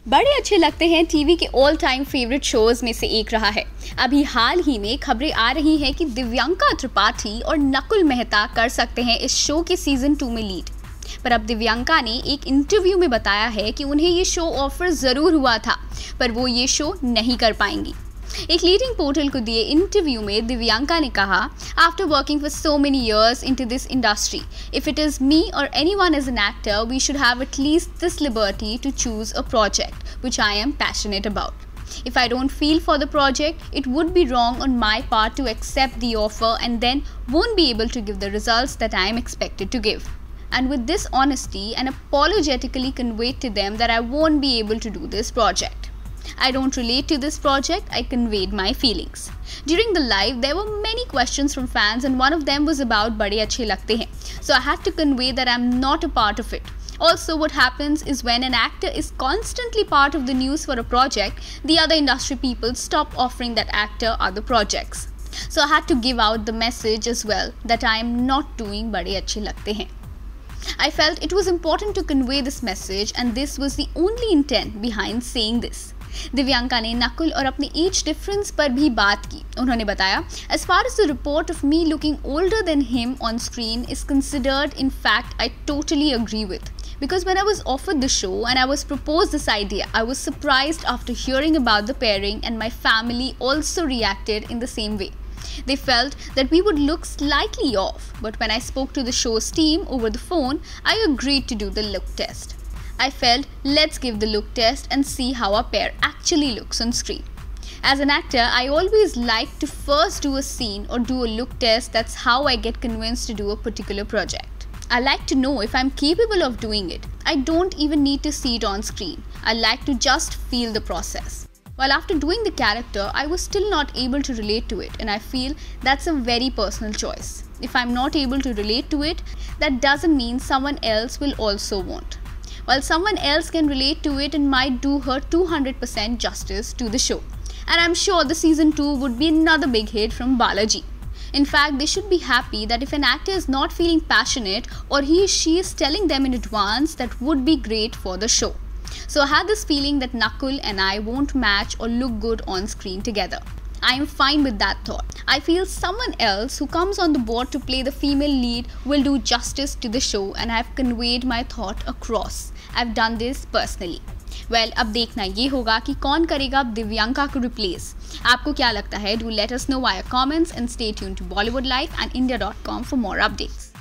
बड़े अच्छे लगते हैं टीवी के ऑल टाइम फेवरेट शोज में से एक रहा है। अभी हाल ही में खबरें आ रही हैं कि दिव्यांका त्रिपाठी और नकुल मेहता कर सकते हैं इस शो के सीजन 2 में लीड। पर अब दिव्यांका ने एक इंटरव्यू में बताया है कि उन्हें ये शो ऑफर जरूर हुआ था, पर वो ये शो नहीं कर पाएंगी। एक लीडिंग पोर्टल को दिए इंटरव्यू में दिव्यांका ने कहा, after working for so many years into this industry, if it is me or anyone as an actor, we should have at least this liberty to choose a project which I am passionate about. If I don't feel for the project, it would be wrong on my part to accept the offer and then won't be able to give the results that I am expected to give. And with this honesty and apologetically conveyed to them that I won't be able to do this project. I don't relate to this project, I conveyed my feelings. During the live, there were many questions from fans and one of them was about Bade Achhe Lagte Hain. So I had to convey that I'm not a part of it. Also, what happens is when an actor is constantly part of the news for a project, the other industry people stop offering that actor other projects. So I had to give out the message as well that I am not doing Bade Achhe Lagte Hain. I felt it was important to convey this message and this was the only intent behind saying this. Divyanka ने नकुल और अपने age difference पर भी बात की। उन्होंने बताया, as far as the report of me looking older than him on screen is considered, in fact, I totally agree with. Because when I was offered the show and I was proposed this idea, I was surprised after hearing about the pairing and my family also reacted in the same way. They felt that we would look slightly off, but when I spoke to the show's team over the phone, I agreed to do the look test. I felt, let's give the look test and see how our pair actually looks on screen. As an actor, I always like to first do a scene or do a look test. That's how I get convinced to do a particular project. I like to know if I'm capable of doing it. I don't even need to see it on screen. I like to just feel the process. While after doing the character, I was still not able to relate to it, and I feel that's a very personal choice. If I'm not able to relate to it, that doesn't mean someone else will also won't. While someone else can relate to it and might do her 200% justice to the show. And I'm sure the season 2 would be another big hit from Balaji. In fact, they should be happy that if an actor is not feeling passionate or he or she is telling them in advance, that would be great for the show. So I had this feeling that Nakul and I won't match or look good on screen together. I am fine with that thought. I feel someone else who comes on the board to play the female lead will do justice to the show and I have conveyed my thought across. I've done this personally. Well, अब देखना ये होगा कि कौन करेगा अब दिव्यांका को replace. आपको क्या लगता है? Do let us know via comments and stay tuned to Bollywood Life and India.com for more updates.